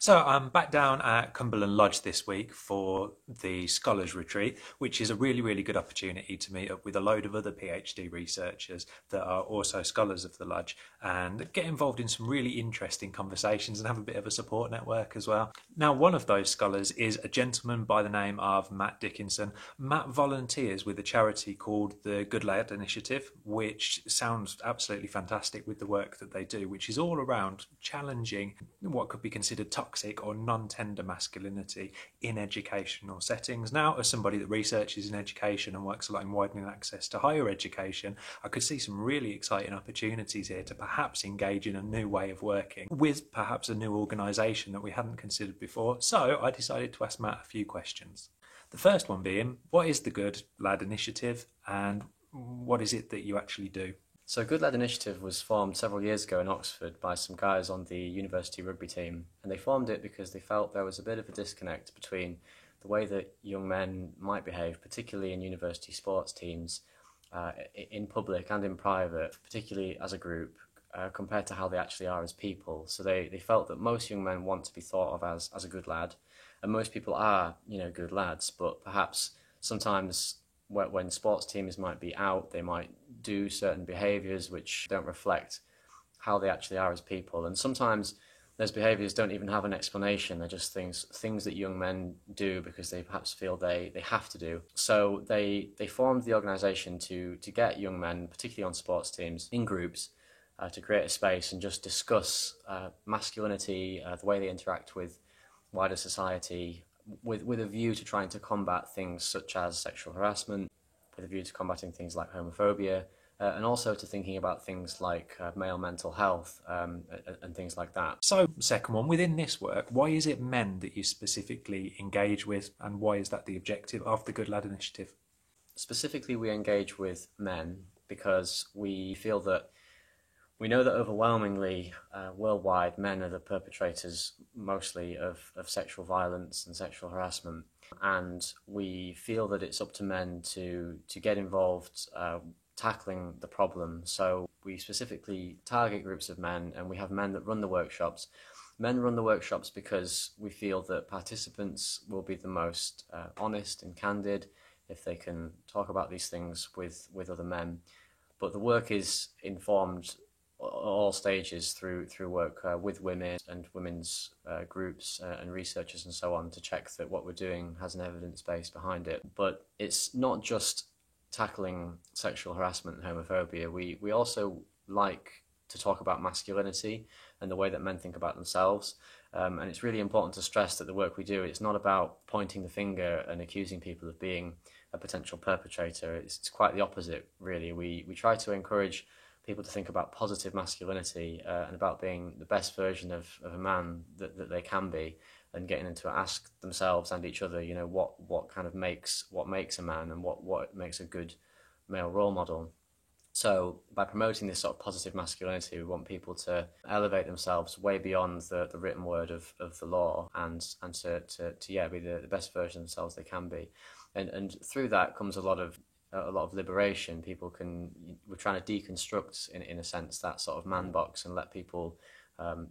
So I'm back down at Cumberland Lodge this week for the Scholars Retreat, which is a really, really good opportunity to meet up with a load of other PhD researchers that are also scholars of the Lodge and get involved in some really interesting conversations and have a bit of a support network as well. Now, one of those scholars is a gentleman by the name of Matt Dickinson. Matt volunteers with a charity called the Good Lad Initiative, which sounds absolutely fantastic with the work that they do, which is all around challenging what could be considered toxic or non-tender masculinity in educational settings. Now, as somebody that researches in education and works a lot in widening access to higher education, I could see some really exciting opportunities here to perhaps engage in a new way of working with perhaps a new organisation that we hadn't considered before. So I decided to ask Matt a few questions. The first one being, what is the Good Lad Initiative and what is it that you actually do? So Good Lad Initiative was formed several years ago in Oxford by some guys on the university rugby team, and they formed it because they felt there was a bit of a disconnect between the way that young men might behave, particularly in university sports teams, in public and in private, particularly as a group, compared to how they actually are as people. So they felt that most young men want to be thought of as a good lad, and most people are, good lads, but perhaps sometimes when sports teams might be out, they might do certain behaviours which don't reflect how they actually are as people. And sometimes those behaviours don't even have an explanation. They're just things that young men do because they perhaps feel they have to do. So they formed the organisation to get young men, particularly on sports teams, in groups, to create a space and just discuss masculinity, the way they interact with wider society, with a view to trying to combat things such as sexual harassment, with a view to combating things like homophobia, and also to thinking about things like male mental health and things like that. So, second one, within this work, why is it men that you specifically engage with, and why is that the objective of the Good Lad Initiative? Specifically, we engage with men because we feel that we know that overwhelmingly worldwide men are the perpetrators mostly of sexual violence and sexual harassment, and we feel that it's up to men to get involved tackling the problem. So we specifically target groups of men, and we have men that run the workshops. Men run the workshops because we feel that participants will be the most honest and candid if they can talk about these things with other men. But the work is informed all stages through work with women and women's groups and researchers and so on to check that what we're doing has an evidence base behind it. But it's not just tackling sexual harassment and homophobia. We also like to talk about masculinity and the way that men think about themselves. And it's really important to stress that the work we do, it's not about pointing the finger and accusing people of being a potential perpetrator. It's quite the opposite, really. We try to encourage people to think about positive masculinity and about being the best version of a man that they can be, and getting them to ask themselves and each other, what makes a man and what makes a good male role model. So by promoting this sort of positive masculinity, we want people to elevate themselves way beyond the written word of the law and to be the best version of themselves they can be. And through that comes a lot of liberation. We're trying to deconstruct in a sense that sort of man box and let people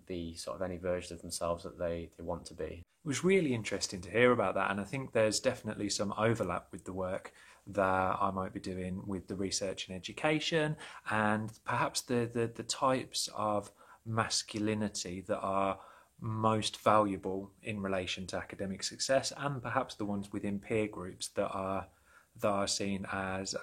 be sort of any version of themselves that they want to be. It was really interesting to hear about that, and I think there's definitely some overlap with the work that I might be doing with the research and education, and perhaps the types of masculinity that are most valuable in relation to academic success, and perhaps the ones within peer groups that are seen as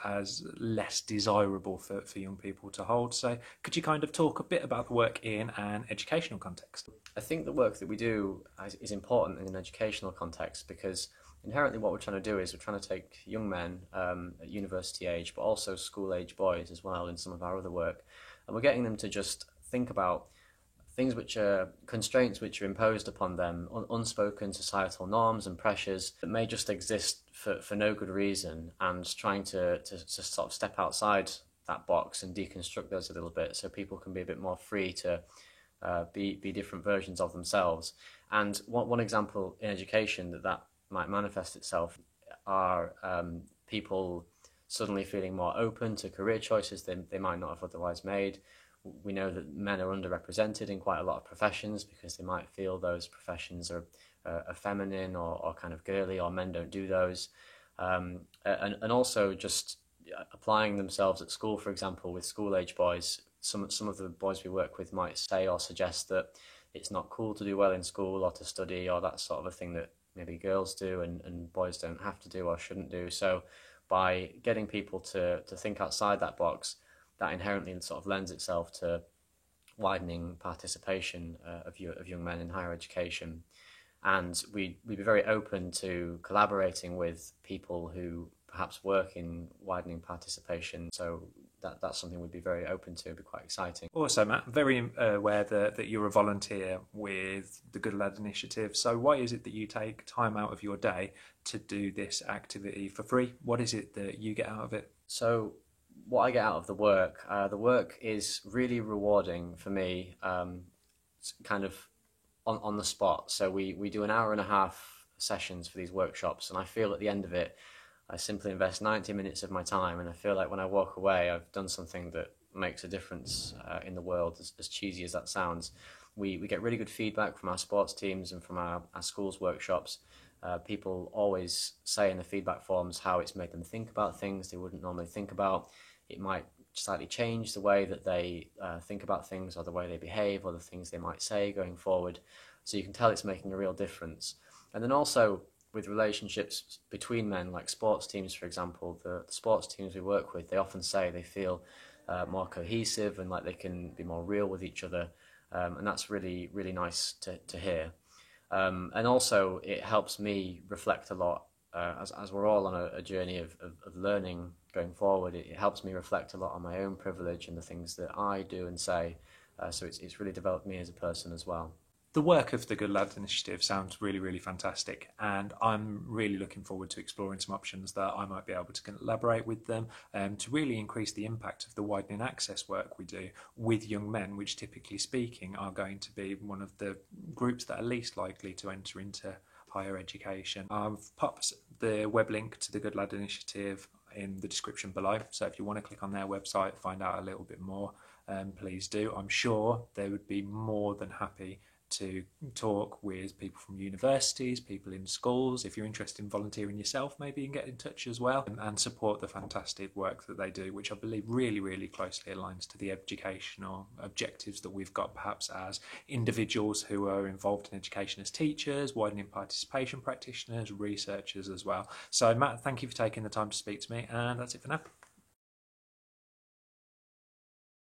less desirable for young people to hold. So could you kind of talk a bit about the work in an educational context? I think the work that we do is important in an educational context because inherently what we're trying to do is we're trying to take young men at university age, but also school age boys as well in some of our other work, and we're getting them to just think about things which are constraints which are imposed upon them, unspoken societal norms and pressures that may just exist for no good reason, and trying to sort of step outside that box and deconstruct those a little bit so people can be a bit more free to be different versions of themselves. And one example in education that might manifest itself are people suddenly feeling more open to career choices they might not have otherwise made, We know that men are underrepresented in quite a lot of professions because they might feel those professions are feminine or kind of girly, or men don't do those. And also just applying themselves at school, for example, with school-age boys. Some of the boys we work with might say or suggest that it's not cool to do well in school or to study, or that sort of a thing that maybe girls do and boys don't have to do or shouldn't do. So by getting people to think outside that box, that inherently sort of lends itself to widening participation of young men in higher education. And we'd be very open to collaborating with people who perhaps work in widening participation. So that's something we'd be very open to. It'd be quite exciting. Also, Matt, I'm very aware that you're a volunteer with the Good Lad Initiative. So why is it that you take time out of your day to do this activity for free? What is it that you get out of it? So what I get out of the work is really rewarding for me, kind of on the spot. So we do an hour and a half sessions for these workshops, and I feel at the end of it, I simply invest 90 minutes of my time, and I feel like when I walk away, I've done something that makes a difference in the world, as cheesy as that sounds. We get really good feedback from our sports teams and from our schools workshops. People always say in the feedback forms how it's made them think about things they wouldn't normally think about. It might slightly change the way that they think about things, or the way they behave, or the things they might say going forward. So you can tell it's making a real difference. And then also with relationships between men, like sports teams, for example, the sports teams we work with, they often say they feel more cohesive and like they can be more real with each other. And that's really, really nice to hear. And also it helps me reflect a lot, as we're all on a journey of learning going forward. It helps me reflect a lot on my own privilege and the things that I do and say. So it's really developed me as a person as well. The work of the Good Lads Initiative sounds really, really fantastic, and I'm really looking forward to exploring some options that I might be able to collaborate with them to really increase the impact of the widening access work we do with young men, which typically speaking are going to be one of the groups that are least likely to enter into higher education. I've popped the web link to the Good Lad Initiative in the description below, so if you want to click on their website, find out a little bit more, please do. I'm sure they would be more than happy to talk with people from universities, people in schools. If you're interested in volunteering yourself, maybe you can get in touch as well and support the fantastic work that they do, which I believe really, really closely aligns to the educational objectives that we've got perhaps as individuals who are involved in education as teachers, widening participation practitioners, researchers as well. So Matt, thank you for taking the time to speak to me, and that's it for now.